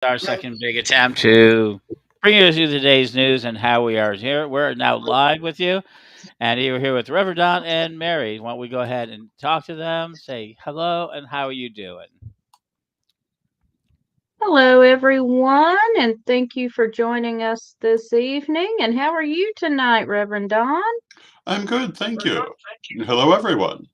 Our second big attempt to bring you through today's news and how we are here. We're now live with you, and you're here with Reverend Don and Mary. Why don't we go ahead and talk to them, say hello, and how are you doing? Hello, everyone, and thank you for joining us this evening. And how are you tonight, Reverend Don? I'm good, thank you. Hello, everyone.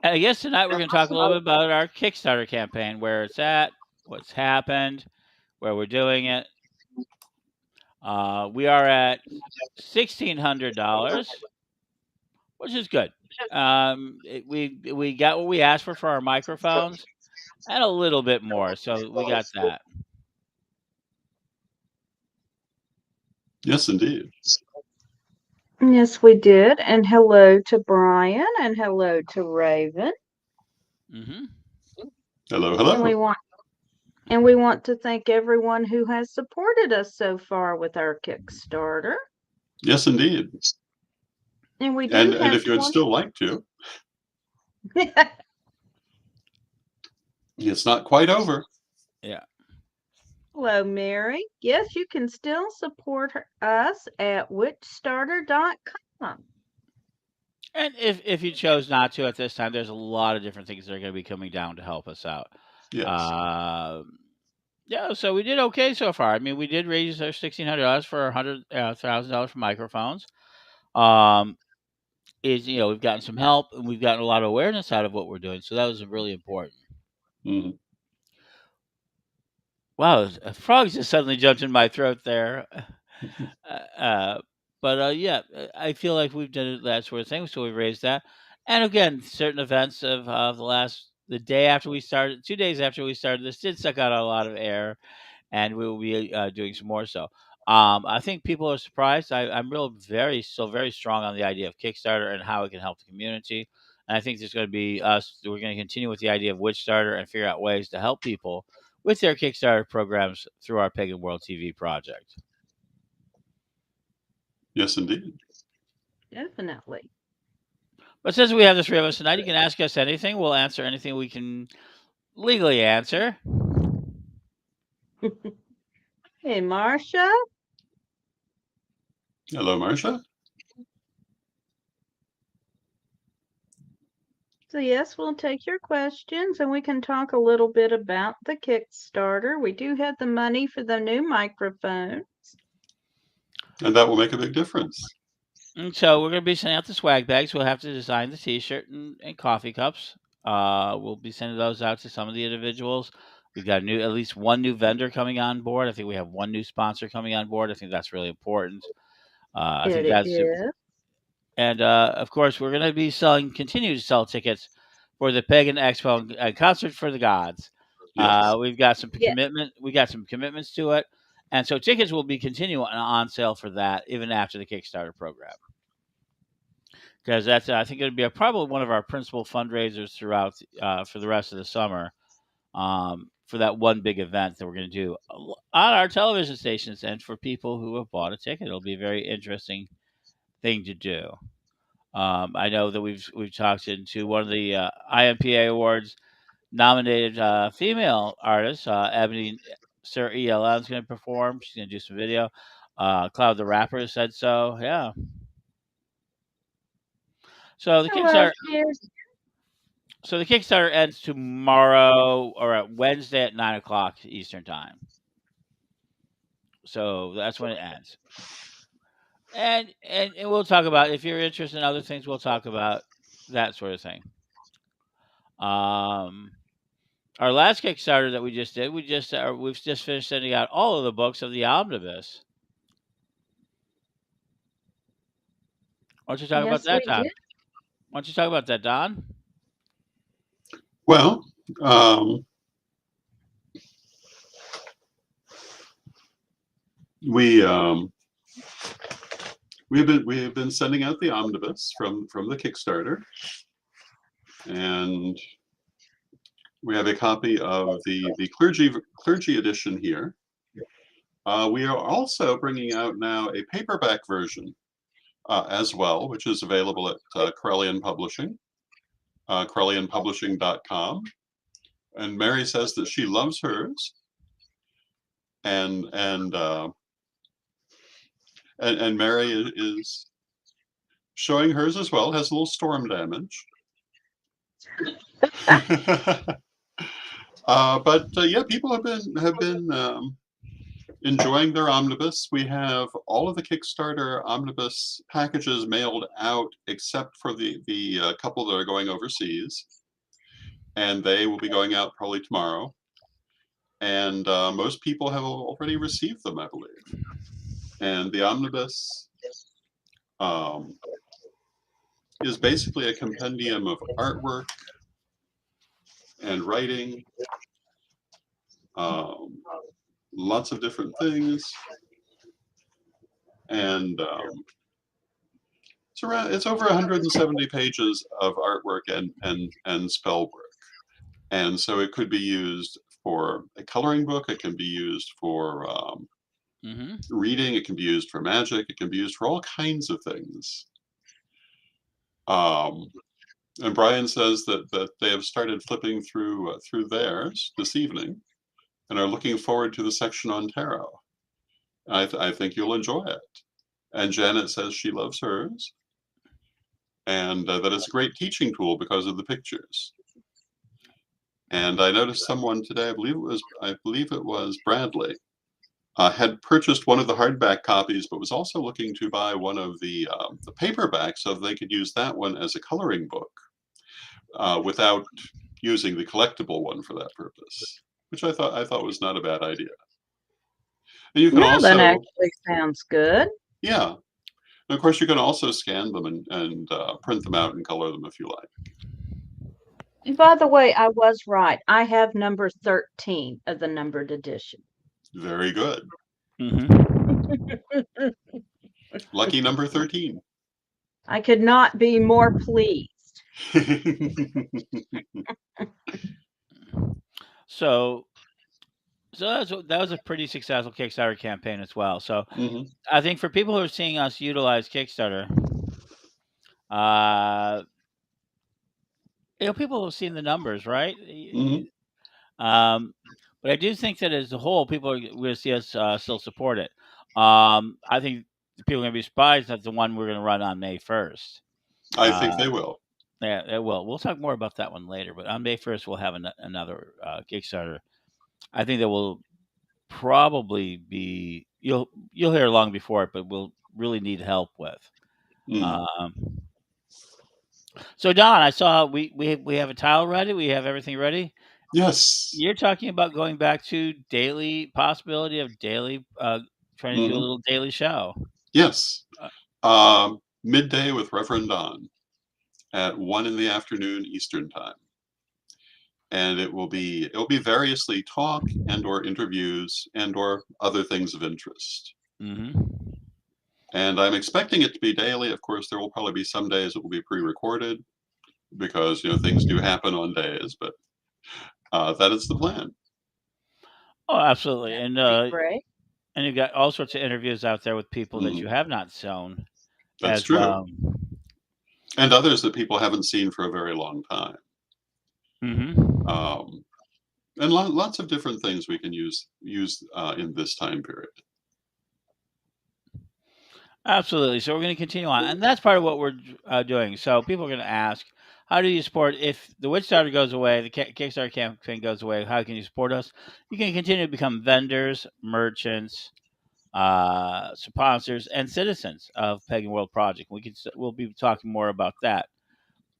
And I guess tonight we're going to talk a little bit about our Kickstarter campaign, where it's at, what's happened, where we're doing it. We are at $1,600, which is good. We got what we asked for our microphones and a little bit more, so we got that. Yes, indeed. Yes, we did. And hello to Brian, and hello to Raven. hmm Hello, And we hello. want and we want to thank everyone who has supported us so far with our Kickstarter. Yes, indeed. And we do And have if you would 20. still like to, it's not quite over. Yeah. Hello, Mary. Yes, you can still support us at witchstarter.com. And if you chose not to at this time, there's a lot of different things that are going to be coming down to help us out. Yes. Um, yeah, so we did okay so far. I mean, we did raise our $1,600 for $100,000 for microphones. Um, we've gotten some help and we've gotten a lot of awareness out of what we're doing, so that was really important. Mhm. Wow, a frog just suddenly jumped in my throat there. Uh, uh, but I feel like we've done that sort of thing, so we raised that. And again, certain events of the day after we started, 2 days after we started, this did suck out a lot of air, and we will be doing some more. So, I think people are surprised. I'm still very strong on the idea of Kickstarter and how it can help the community. And I think there's going to be us. We're going to continue with the idea of Witchstarter and figure out ways to help people with their Kickstarter programs through our Pagan World TV project. Yes, indeed. Definitely. But since we have the three of us tonight, you can ask us anything. We'll answer anything we can legally answer. Hey, Marcia. Hello, Marcia. So, yes, we'll take your questions and we can talk a little bit about the Kickstarter. We do have the money for the new microphone. And that will make a big difference. And so we're going to be sending out the swag bags. We'll have to design the T-shirt and coffee cups. We'll be sending those out to some of the individuals. We've got at least one new vendor coming on board. I think we have one new sponsor coming on board. I think that's really important. I think It that's is. And of course, we're going to be continue to sell tickets for the Pagan Expo and Concert for the Gods. Yes. We've got some Yeah. commitment. We got some commitments to it, and so tickets will be continuing on sale for that even after the Kickstarter program. Because that's I think it'll be probably one of our principal fundraisers throughout for the rest of the summer. For that one big event that we're going to do on our television stations, and for people who have bought a ticket, it'll be a very interesting thing to do. I know that we've talked into one of the IMPA awards nominated female artists. Ebony Sir ELN is going to perform. She's going to do some video. Cloud the Rapper said so. Yeah. So the Hello, Kickstarter. dears. So the Kickstarter ends tomorrow or at Wednesday at 9 o'clock Eastern time. So that's when it ends. And we'll talk about if you're interested in other things. We'll talk about that sort of thing. Um, Our last Kickstarter that we just did, we've just finished sending out all of the books of the omnibus. Why don't you talk about Yes, that, we Don? did. Why don't you talk about that, Don? Well, um, we we have been sending out the omnibus from the Kickstarter, and we have a copy of the clergy edition here. We are also bringing out now a paperback version as well, which is available at Corellian Publishing. CrellianPublishing.com. And Mary says that she loves hers, and Mary is showing hers as well. Has a little storm damage. But yeah, people have been enjoying their omnibus. We have all of the Kickstarter omnibus packages mailed out, except for the couple that are going overseas, and they will be going out probably tomorrow. And most people have already received them, I believe. And the omnibus is basically a compendium of artwork and writing, lots of different things, and it's over 170 pages of artwork and spell work. And so it could be used for a coloring book. It can be used for reading. It can be used for magic. It can be used for all kinds of things. And Brian says that they have started flipping through theirs this evening, and are looking forward to the section on tarot. I think you'll enjoy it. And Janet says she loves hers, and that it's a great teaching tool because of the pictures. And I noticed someone today, I believe it was Bradley, had purchased one of the hardback copies, but was also looking to buy one of the paperback so they could use that one as a coloring book without using the collectible one for that purpose, which I thought was not a bad idea. And you can also, that actually sounds good. Yeah. And of course, you can also scan them and print them out and color them if you like. And by the way, I was right. I have number 13 of the numbered edition. Very good. Mm-hmm. Lucky number 13. I could not be more pleased. So that was a pretty successful Kickstarter campaign as well. So I think for people who are seeing us utilize Kickstarter, people have seen the numbers, right? But I do think that as a whole, people are going to see us still support it. I think people are going to be surprised at the one we're going to run on May 1st. I think they will. Yeah, they will. We'll talk more about that one later. But on May 1st, we'll have another Kickstarter. I think that will probably be you'll hear long before it, but we'll really need help with. So Don, I saw we have a tile ready. We have everything ready. Yes. You're talking about going back to possibility of daily, trying to do a little daily show. Yes. Midday with Reverend Don at 1 p.m. Eastern Time. And it'll be variously talk and or interviews and or other things of interest. And I'm expecting it to be daily. Of course, there will probably be some days it will be pre-recorded because things do happen on days, but that is the plan. Oh, absolutely. And great. And you've got all sorts of interviews out there with people that you have not shown. That's true. Well. And others that people haven't seen for a very long time. And lots of different things we can use in this time period. Absolutely. So we're going to continue on. And that's part of what we're doing. So people are going to ask, how do you support, if the Witchstarter goes away, the Kickstarter campaign goes away, how can you support us? You can continue to become vendors, merchants, sponsors, and citizens of Pagan World Project. We'll be talking more about that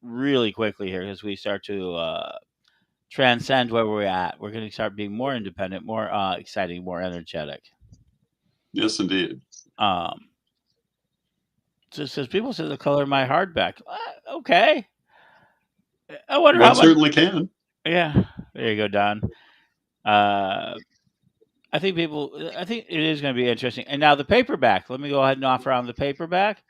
really quickly here as we start to transcend where we're at. We're going to start being more independent, more exciting, more energetic. Yes, indeed. So it says people say the color of my hardback. Okay. I wonder how much. Certainly can. Yeah. There you go, Don. I think it is going to be interesting. And now the paperback. Let me go ahead and offer on the paperback.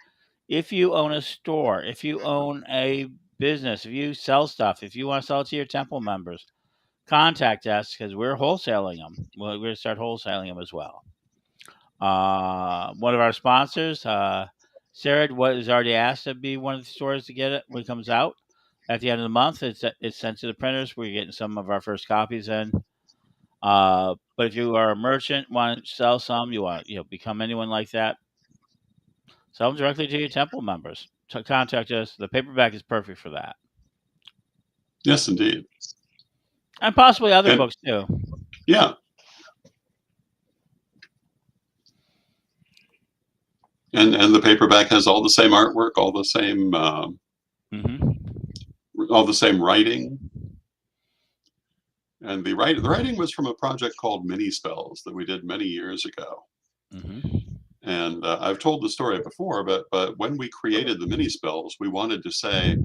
If you own a store, if you own a business, if you sell stuff, if you want to sell it to your temple members, contact us because we're wholesaling them. We're going to start wholesaling them as well. One of our sponsors, Sarah, has already asked to be one of the stores to get it when it comes out. at the end of the month, it's sent to the printers. We're getting some of our first copies in. But if you are a merchant, want to sell some, you want become anyone like that, sell them directly to your temple members. Contact us. The paperback is perfect for that, Yes, indeed. and possibly other And books too. yeah, and the paperback has all the same artwork, Hmm. all the same writing. And the writing was from a project called Mini Spells that we did many years ago. Hmm. And I've told the story before, but when we created the Mini Spells, we wanted to say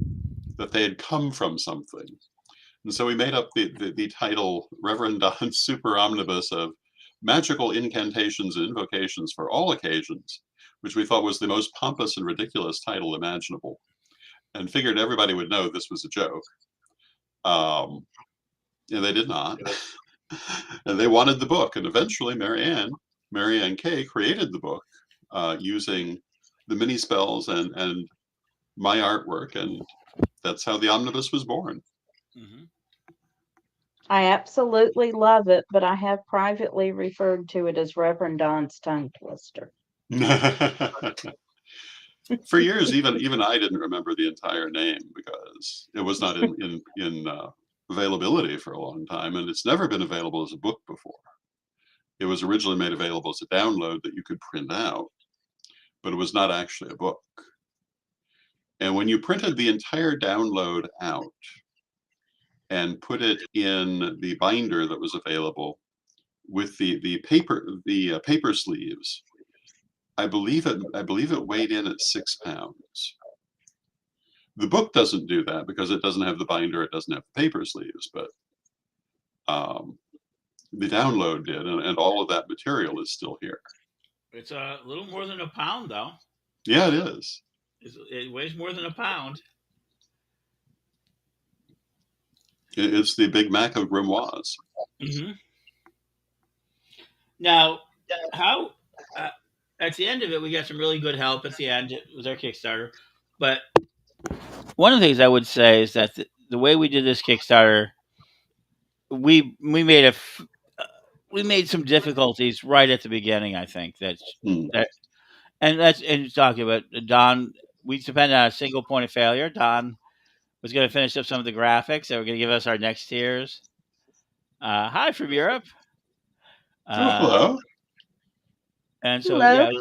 that they had come from something. And so we made up the title Reverend Don's Super Omnibus of Magical Incantations and Invocations for All Occasions, which we thought was the most pompous and ridiculous title imaginable, and figured everybody would know this was a joke. And they did not. And they wanted the book. And eventually Marianne Kay created the book using the mini spells and my artwork. And that's how the omnibus was born. Hmm. I absolutely love it, but I have privately referred to it as Reverend Don's tongue twister. For years, even I didn't remember the entire name because it was not in availability for a long time, and it's never been available as a book before. It was originally made available as a download that you could print out, but it was not actually a book. And when you printed the entire download out and put it in the binder that was available with the paper sleeves, I believe it weighed in at 6 pounds. The book doesn't do that because it doesn't have the binder, it doesn't have the paper sleeves, but the download did, and all of that material is still here. It's a little more than a pound, though. Yeah, it is. It weighs more than a pound. It's the Big Mac of grimoires. Hmm. Now, how at the end of it, we got some really good help at the end. It was our Kickstarter, but one of the things I would say is that the way we did this Kickstarter, we made we made some difficulties right at the beginning. I think Hmm. that and talking about Don, we depended on a single point of failure. Don was going to finish up some of the graphics that were going to give us our next tiers. Hi from Europe. Oh, Uh, hello. and so Hello.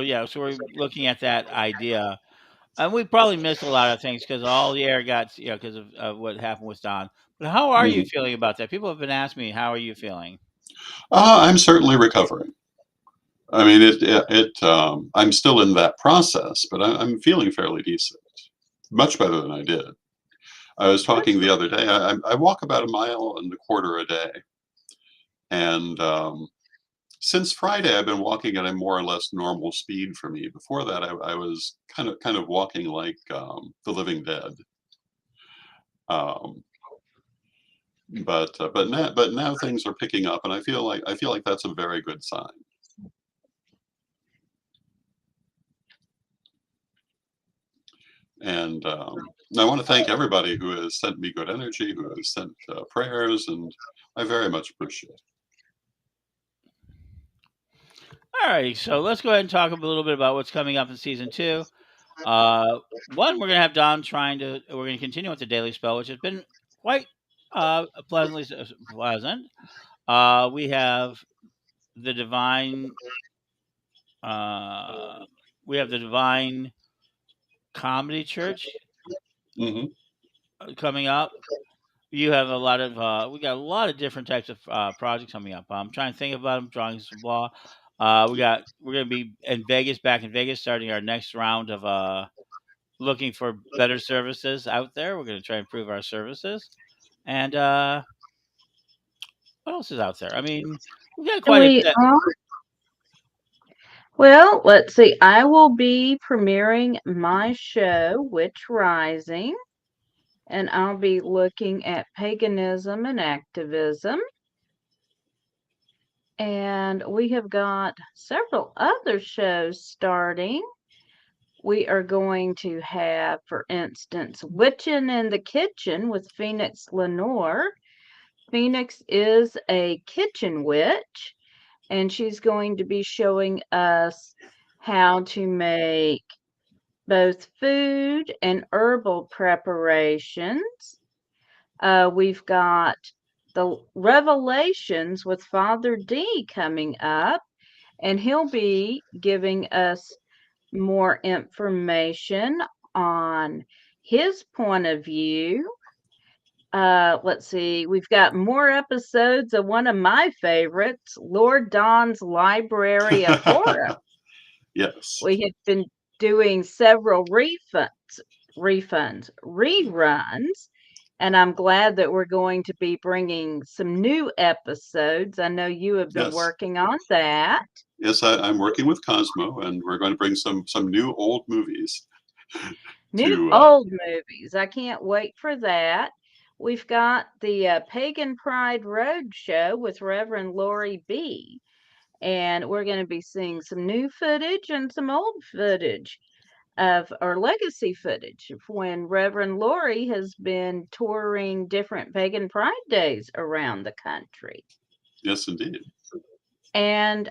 yeah, so we're looking at that idea. And we probably missed a lot of things because all the air got, because of what happened with Don. But how are you Hmm. feeling about that? People have been asking me, how are you feeling? I'm certainly recovering. I mean, I'm still in that process, but I'm feeling fairly decent, much better than I did. I was talking the other day. I walk about 1.25 miles a day, and since Friday, I've been walking at a more or less normal speed for me. Before that, I was kind of walking like the living dead. Um, but now things are picking up, and I feel like that's a very good sign. And I want to thank everybody who has sent me good energy, who has sent prayers, and I very much appreciate it. All right, so let's go ahead and talk a little bit about what's coming up in season two. One, we're going to have Don we're going to continue with the daily spell, which has been quite pleasantly pleasant. We have the divine, uh, we have the divine comedy church Hmm. coming up. You have a lot of we got a lot of different types of projects coming up. I'm trying to think about them, drawing some blah. We're gonna be in Vegas, back in Vegas, starting our next round of looking for better services out there. We're gonna try and improve our services. And what else is out there? I mean, we got And quite a we bit. well, let's see. I will be premiering my show, Witch Rising, and I'll be looking at paganism and activism. And we have got several other shows starting. we are going to have, for instance, Witchin' in the Kitchen with Phoenix Lenore. Phoenix is a kitchen witch, and she's going to be showing us how to make both food and herbal preparations. We've got the Revelations with Father D coming up, and he'll be giving us more information on his point of view. Let's see, we've got more episodes of one of my favorites, Lord Don's Library of Horror. Yes. We have been doing several reruns, and I'm glad that we're going to be bringing some new episodes. I know you have been Yes. working on that. Yes, I'm working with Cosmo, and we're going to bring some new old movies New to. old movies. I can't wait for that. We've got the Pagan Pride Roadshow with Reverend Lori B. And we're going to be seeing some new footage and some old footage of our legacy footage of when Reverend Lori has been touring different Pagan Pride days around the country. Yes, indeed. And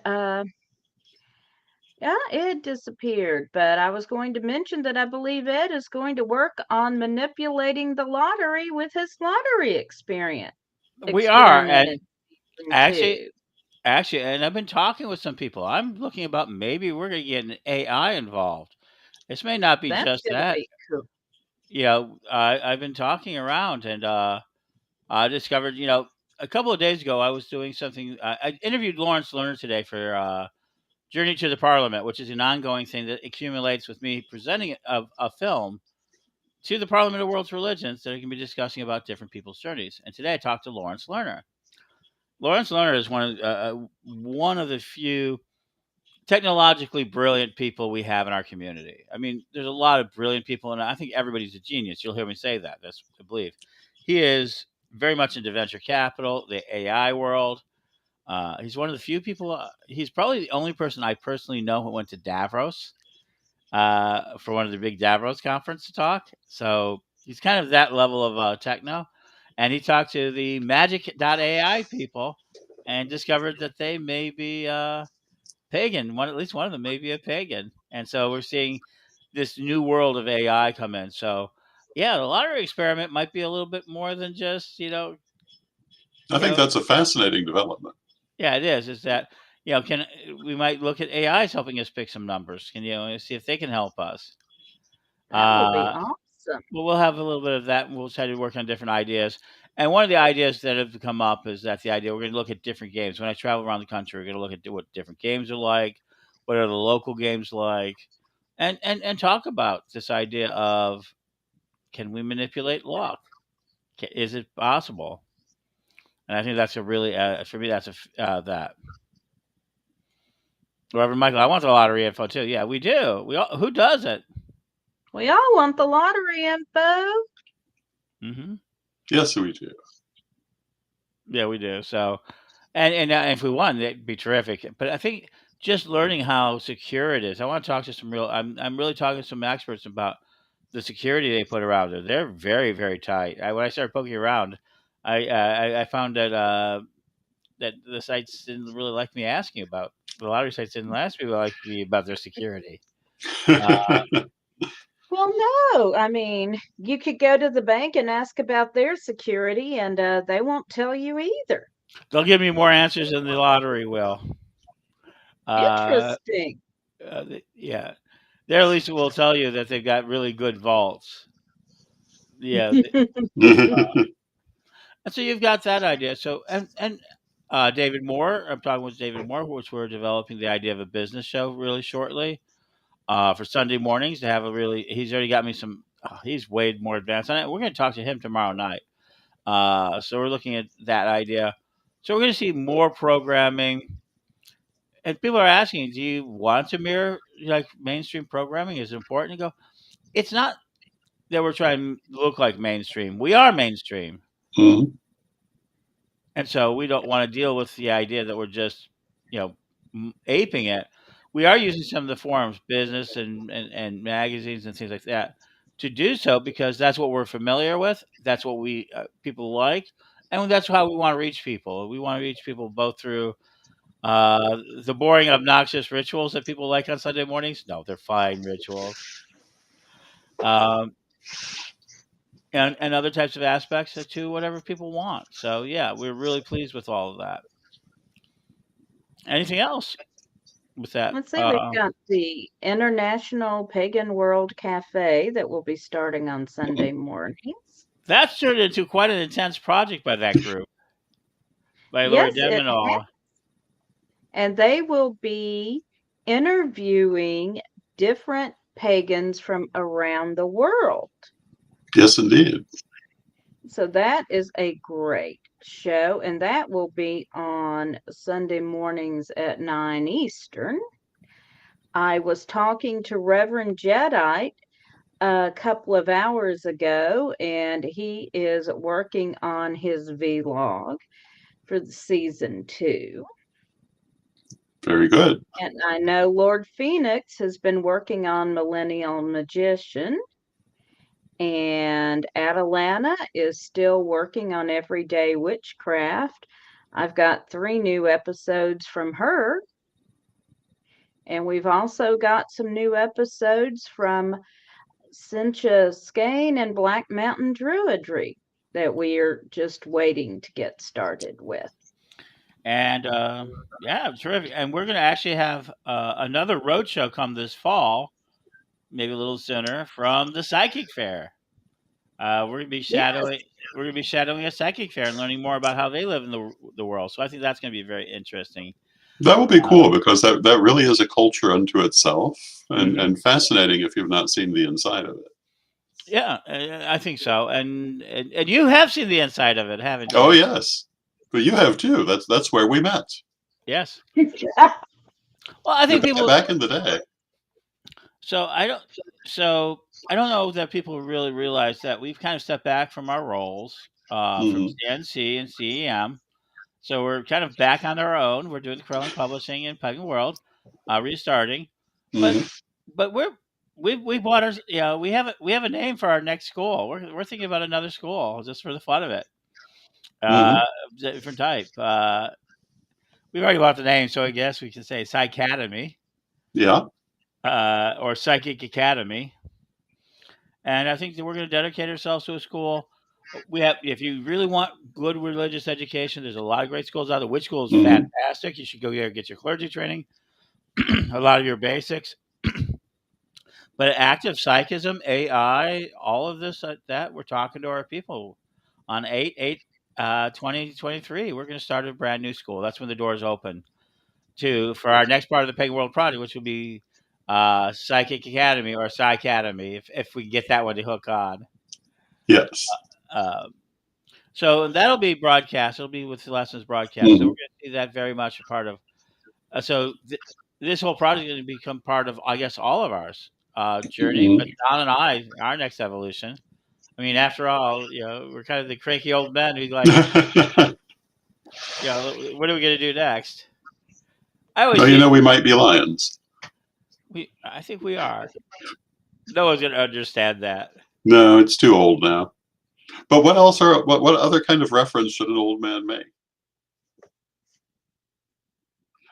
yeah, Ed disappeared, but I was going to mention that I believe Ed is going to work on manipulating the lottery with his lottery experience. We are, Experiment and in actually, two. and I've been talking with some people. I'm looking about maybe we're going to get an AI involved. This may not be That's just going to that. be cool. I've been talking around, and I discovered, a couple of days ago, I was doing something. I interviewed Lawrence Lerner today for Journey to the Parliament, which is an ongoing thing that accumulates with me presenting a film to the Parliament of World's Religions that are going to be discussing about different people's journeys. And today I talked to Lawrence Lerner. Lawrence Lerner is one of the few technologically brilliant people we have in our community. I mean, there's a lot of brilliant people, and I think everybody's a genius. You'll hear me say that. That's what I believe. He is very much into venture capital, the AI world. He's one of the few people. He's probably the only person I personally know who went to Davos for one of the big Davos conference to talk. So he's kind of that level of techno. And he talked to the Magic.ai people and discovered that they may be pagan. At least one of them may be a pagan. And so we're seeing this new world of AI come in. So yeah, the lottery experiment might be a little bit more than just I you think know that's a fascinating development. yeah, it is. Is that can we might look at AIs helping us pick some numbers? Can see if they can help us? That will be Uh, awesome. Well, we'll have a little bit of that, and we'll try to work on different ideas. And one of the ideas that have come up is that the idea we're going to look at different games. When I travel around the country, we're going to look at what different games are like, what are the local games like, and talk about this idea of can we manipulate luck? Is it possible? And I think that's a really for me that's that. Reverend Michael, I want the lottery info too. Yeah, we do. Who does it? We all want the lottery info. Hmm. Yes, we do. Yeah, we do. So, and if we won, that'd be terrific. But I think just learning how secure it is. I want to talk to some real. I'm really talking to some experts about the security they put around it. They're very very tight. When I started poking around, I found that that the sites didn't really like me asking about the lottery sites didn't ask me like me about their security. Uh, Well, no. I mean, you could go to the bank and ask about their security, and they won't tell you either. they'll give me more answers than the lottery will. Uh, Interesting. yeah, they at least will tell you that they've got really good vaults. Yeah, and so you've got that idea. So and David Moore, I'm talking with David Moore, which we're developing the idea of a business show really shortly for Sunday mornings to have a really. He's already got me some. He's way more advanced on it. We're going to talk to him tomorrow night. So we're looking at that idea. So we're going to see more programming. And people are asking, do you want to mirror like mainstream programming? Is it important to go? It's not that we're trying to look like mainstream. We are mainstream. Mhm. And so we don't want to deal with the idea that we're just, aping it. we are using some of the forums, business and magazines and things like that, to do so because that's what we're familiar with. That's what we people like, and that's how we want to reach people. We want to reach people both through the boring, obnoxious rituals that people like on Sunday mornings. No, they're fine rituals. Um, and other types of aspects to whatever people want. So yeah, we're really pleased with all of that. Anything else with that? Let's see, we've got the International Pagan World Cafe that will be starting on Sunday mornings. That's turned into quite an intense project by that group, by Lori Yes, it Demenol. and they will be interviewing different pagans from around the world. Yes, indeed. So that is a great show, and that will be on Sunday mornings at 9 Eastern. I was talking to Reverend Jedi a couple of hours ago, and he is working on his vlog for the season 2. Very good. And I know Lord Phoenix has been working on Millennial Magician, and Atalanta is still working on Everyday Witchcraft. I've got 3 new episodes from her, and we've also got some new episodes from Cynthia Skane and Black Mountain Druidry that we are just waiting to get started with. And yeah, terrific. And we're going to actually have another roadshow come this fall, maybe a little sooner, from the Psychic Fair. We're going to be shadowing. Yes. We're going to be shadowing a psychic fair and learning more about how they live in the world. So I think that's going to be very interesting. That will be cool because that really is a culture unto itself Mhm. and fascinating if you've not seen the inside of it. Yeah, I think so. And you have seen the inside of it, haven't you? Oh yes, but you have too. That's where we met. Yes. Well, I think people. Back in the day. So I don't. So I don't know that people really realize that we've kind of stepped back from our roles from Mhm. CNC and CEM. So we're kind of back on our own. We're doing the Crawling Publishing and Pagan World, restarting. But Mhm. but we bought our we have a name for our next school. We're thinking about another school just for the fun of it. Uh, Mhm. Different type. We've already bought the name, so I guess we can say Psychacademy Yeah. or Psychic Academy. And I think that we're going to dedicate ourselves to a school. We have, if you really want good religious education, there's a lot of great schools out there. Which school is Mhm. fantastic? You should go there and get your clergy training, a lot of your basics. But active psychism, AI, all of this, that we're talking to our people on 8/8/2023. We're going to start a brand new school. That's when the doors open for our next part of the Pagan World Project, which will be Psychic Academy or Psy Academy, if we get that one to hook on. Yes. Uh, so that'll be broadcast. It'll be with the lessons broadcast. So we're Mhm. going to see that very much a part of. This whole project is going to become part of, I guess, all of ours journey. But Mhm. Don and I, our next evolution. I mean, after all, we're kind of the cranky old men who like, what are we going to do next? I always Well, see we might be lions. I think we are. No one's going to understand that. No, it's too old now. But what else what other kind of reference should an old man make?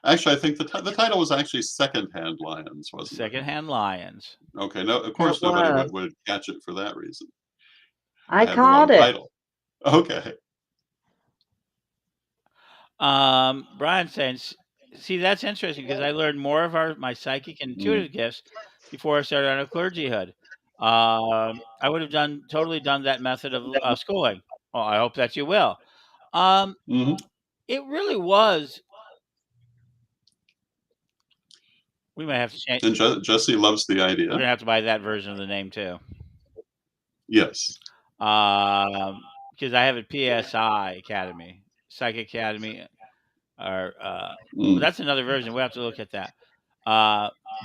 Actually, I think the title was actually Secondhand Lions, wasn't it? Secondhand lions. Okay, no, of It course nobody was. would catch it for that reason. I I had the wrong caught it. title. Okay. Brian saying, see, that's interesting because I learned more of my psychic and Mm. intuitive gifts before I started on a clergyhood. I would have totally done that method of schooling. Well, I hope that you will. Mhm. It really was. We might have to change. And Jesse loves the We're idea. gonna have to buy that version of the name too. Yes. Because I have a PSI Academy, Psych Academy, or but that's another version. We have to look at that.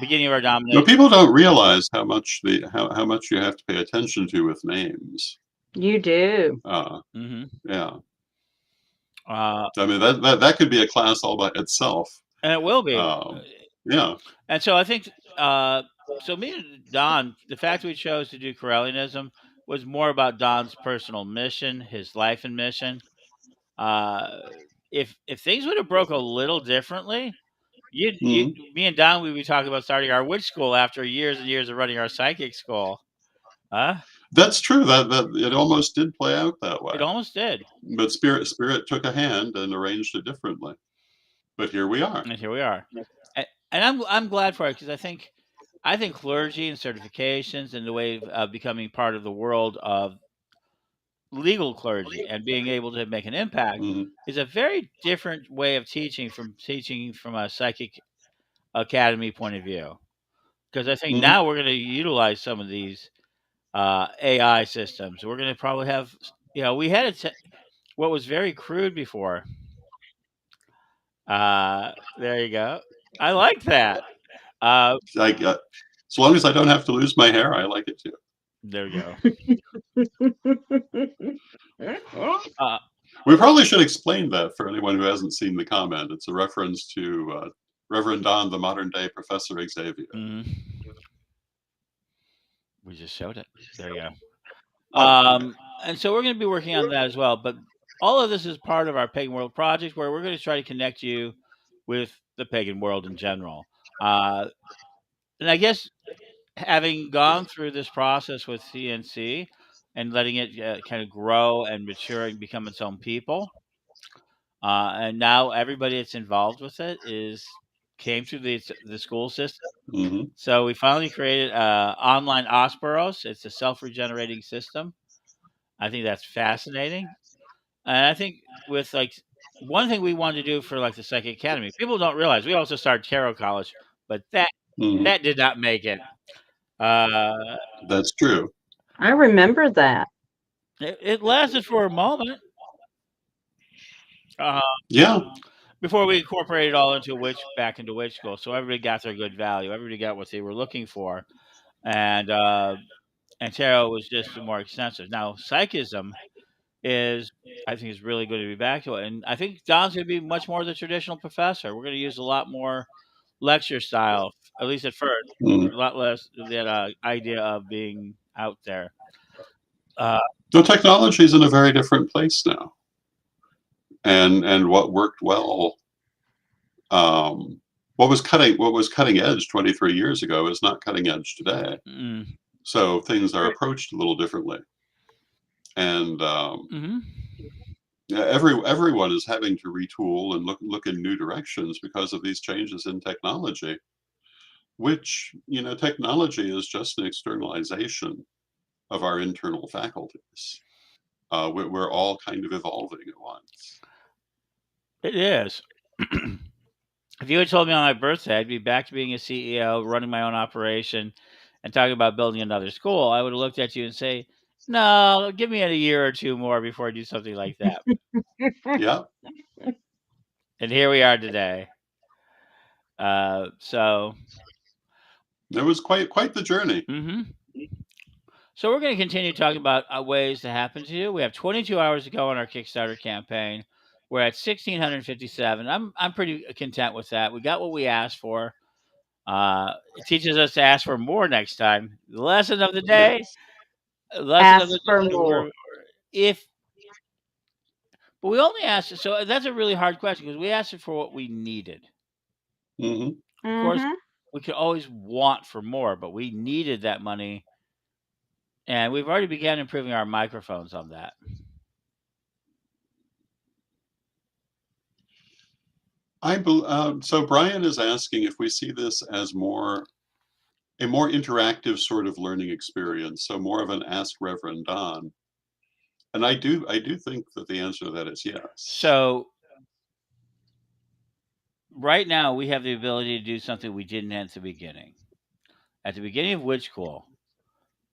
Beginning of our No, domination. people don't realize how much how much you have to pay attention to with names. You do. Mm-hmm. Yeah. Uh, I mean that could be a class all by itself. and it will be. Yeah. And so I think, so me and Don, the fact we chose to do Corellianism was more about Don's personal mission, his life and mission. Uh, if things would have broke a little differently, Mhm. me and Don, we'd be talking about starting our witch school after years and years of running our psychic school. Huh? That's true. That it almost did play out that It way. almost did. But Spirit took a hand and arranged it differently. But here we are. And here we are. And I'm glad for it because I think clergy and certifications and the way of becoming part of the world of legal clergy and being able to make an impact Mhm. is a very different way of teaching from a psychic academy point of view. Because I think Mhm. now we're going to utilize some of these AI systems. We're going to probably have, we had what was very crude before. There you go. I like that. Uh, As long as I don't have to lose my hair, I like it too. there we go. Uh, We probably should explain that for anyone who hasn't seen the comment. It's a reference to Reverend Don, the modern day Professor Xavier. mhm. We just showed it. There you go. Oh, okay. And so we're going to be working on that as well. But all of this is part of our Pagan World project, where we're going to try to connect you with the pagan world in general. And I guess having gone through this process with CNC and letting it kind of grow and mature and become its own people, and now everybody that's involved with it is came through the school system. Hmm. So we finally created online Osperos. It's a self-regenerating system. I think that's fascinating, and I think with like one thing we wanted to do for like the Psychic Academy, people don't realize we also started Tarot College, but Hmm. that did not make it. Uh, That's true. I remember that. it lasted for a moment uh, Yeah. before we incorporated it all into back into witch school, so everybody got their good value. Everybody got what they were looking for, and tarot was just more extensive. Now, psychism is, I think, is really going to be back to it, and I think Don's going to be much more the traditional professor. We're going to use a lot more lecture style, at least at first, Hmm. a lot less that idea of being out there. Uh, The technology is in a very different place now, and what worked well, um, what was cutting edge 23 years ago is not cutting edge today. mm, So things are approached a little differently, and hmm yeah, everyone is having to retool and look in new directions because of these changes in technology. Which technology is just an externalization of our internal faculties. We're all kind of evolving at once. It is. If you had told me on my birthday I'd be back to being a CEO, running my own operation, and talking about building another school, I would have looked at you and say, "No, give me a year or two more before I do something like that." Yeah, And here we are today. So, it was quite the journey. hmm so we're going to continue talking about ways to happen to you. We have 22 hours to go on our Kickstarter campaign. We're at 1,657. I'm pretty content with that. We got what we asked for. It teaches us to ask for more next time. The lesson of the day. Yes. Lesson of Ask the for day. more. If but we only asked. So that's a really hard question because we asked it for what we needed. Hmm. Of course, Mm-hmm. we could always want for more, but we needed that money, and we've already began improving our microphones on that. So Brian is asking if we see this as a more interactive sort of learning experience, so more of an Ask Reverend Don. And I do think that the answer to that is yes. So right now, we have the ability to do something we didn't at the beginning. At the beginning of Witch School,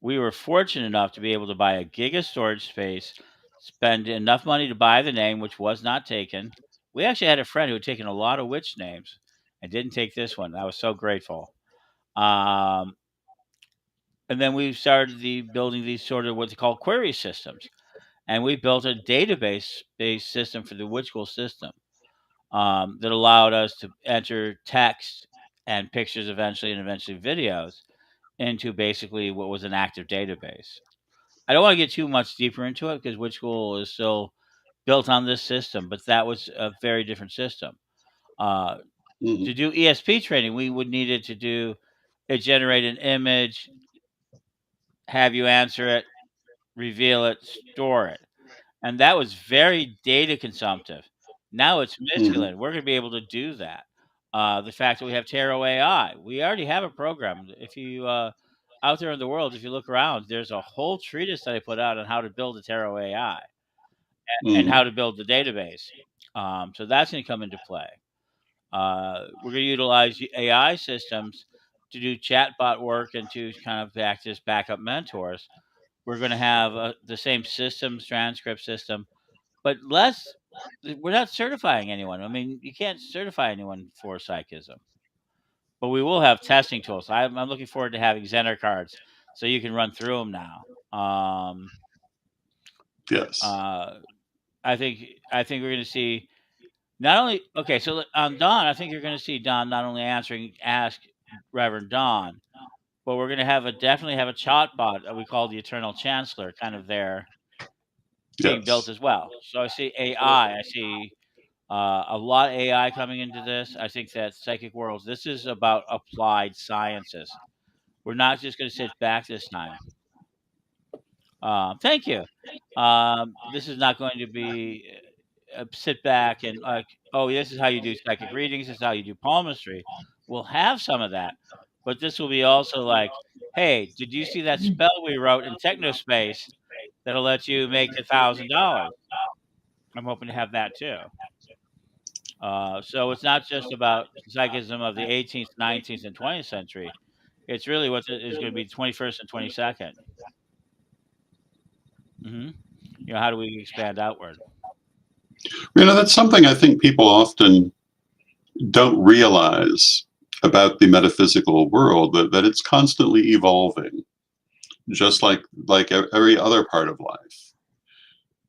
we were fortunate enough to be able to buy a gig of storage space, spend enough money to buy the name, which was not taken. We actually had a friend who had taken a lot of witch names and didn't take this one. I was so grateful. Um, and then we started building these sort of what they call query systems, and we built a database based system for the witch school system that allowed us to enter text and pictures eventually, and eventually videos, into basically what was an active database. I don't want to get too much deeper into it because Witch School is still built on this system, but that was a very different system. Uh, Mhm. to do ESP training, we would needed to do it, generate an image, have you answer it, reveal it, store it, and that was very data consumptive. Now it's Mhm. miscellaneous. We're going to be able to do that. The fact that we have Tarot AI, we already have a program. If you out there in the world, if you look around, there's a whole treatise that I put out on how to build a Tarot AI and how Mhm. to build the database. So that's going to come into play. We're going to utilize AI systems to do chatbot work and to kind of act as backup mentors. We're going to have the same systems, transcript system, but less. We're not certifying anyone. I mean, you can't certify anyone for psychism, but we will have testing tools. I'm looking forward to having Zener cards so you can run through them now. Yes. Uh, I think we're going to see not only okay. So on Don, I think you're going to see Don not only answering ask Reverend Don, but we're going to have a definitely have a chat bot that we call the Eternal Chancellor, kind of there being built Yes. as well. So I see AI. I see a lot of AI coming into this. I think that Psychic Worlds. This is about applied sciences. We're not just going to sit back this time. Thank you. This is not going to be sit back and like, oh, this is how you do psychic readings. This is how you do palmistry. We'll have some of that, but this will be also like, hey, did you see that spell we wrote in Technospace that'll let you make $1,000? I'm hoping to have that too. So it's not just about psychism of the 18th, 19th, and 20th century. It's really what is going to be 21st and 22nd. hmm how do we expand outward? That's something I think people often don't realize about the metaphysical world, that it's constantly evolving, just like every other part of life.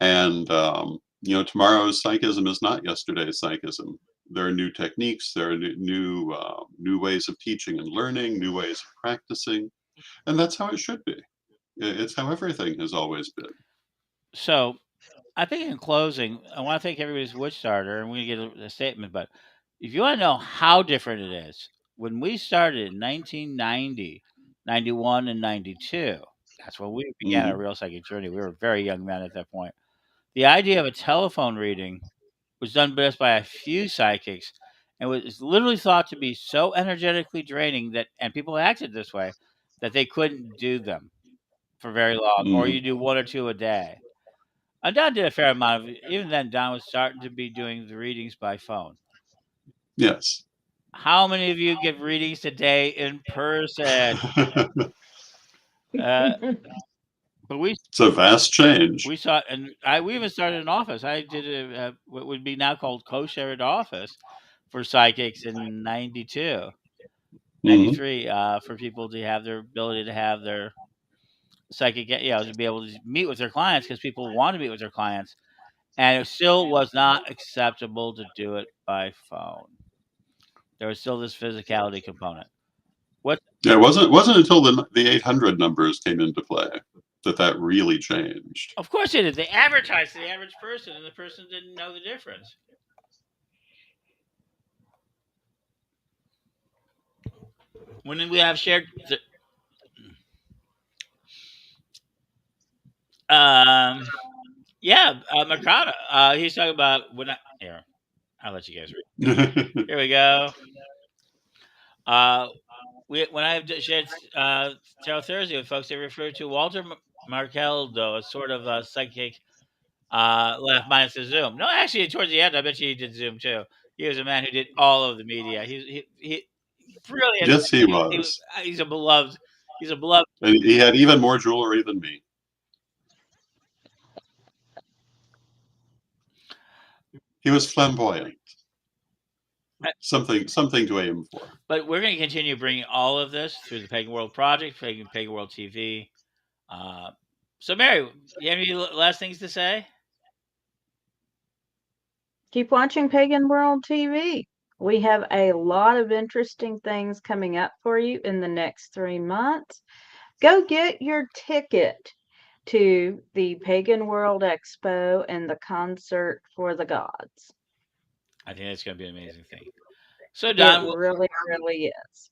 And tomorrow's psychism is not yesterday's psychism. There are new techniques, there are new ways of teaching and learning, new ways of practicing, and that's how it should be. It's how everything has always been. So I think in closing, I want to thank everybody's witch starter, and we're going to get a statement. But if you want to know how different it is, when we started in 1990, 91, and 92, that's when we began our Hmm. real psychic journey. We were very young men at that point. The idea of a telephone reading was done best by a few psychics and was literally thought to be so energetically draining that, and people acted this way, that they couldn't do them for very long, or Hmm. you do one or two a day. And Don did a fair amount of even then. Don was starting to be doing the readings by phone. Yes. How many of you give readings today in person? Uh, but It's a vast change. we saw, and we even started an office. I did what would be now called co-shared office for psychics in 92, Hmm. 93, for people to have their ability to have their psychic, to be able to meet with their clients because people want to meet with their clients, and it still was not acceptable to do it by phone. There was still this physicality component. What? Yeah, it wasn't until the 800 numbers came into play that really changed. Of course they did. They advertised to the average person, and the person didn't know the difference. When we have shared, um, yeah, Mercado. He's talking about when I here. I'll let you guys read. Here we go. Uh, when I have shared Tarot Thursday with folks, they refer to Walter Markeldo as sort of a psychic left minus the Zoom. No, actually, towards the end, I bet you he did Zoom too. He was a man who did all of the media. He brilliant. Yes, he was. He's a beloved. He's a beloved. And he had even more jewelry than me. He was flamboyant. Something to aim for. But we're going to continue bringing all of this through the Pagan World Project, Pagan World TV. Uh, so, Mary, you have any last things to say? Keep watching Pagan World TV. We have a lot of interesting things coming up for you in the next 3 months. Go get your ticket to the Pagan World Expo and the Concert for the Gods. I think that's going to be an amazing thing. So, It Don, really, really is.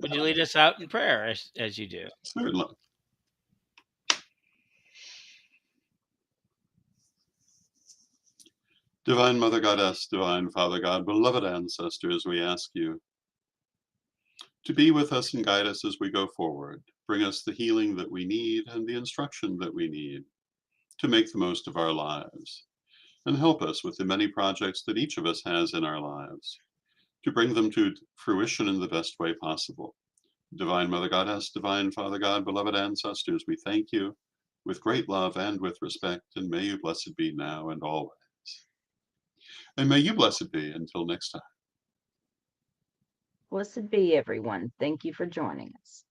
would you lead us out in prayer as you do? Certainly. Divine Mother Goddess, Divine Father God, beloved ancestors, we ask you to be with us and guide us as we go forward. Bring us the healing that we need and the instruction that we need to make the most of our lives. And help us with the many projects that each of us has in our lives to bring them to fruition in the best way possible. Divine Mother Goddess, Divine Father God, beloved ancestors, we thank you with great love and with respect, and may you blessed be now and always. And may you blessed be until next time. Blessed be everyone. Thank you for joining us.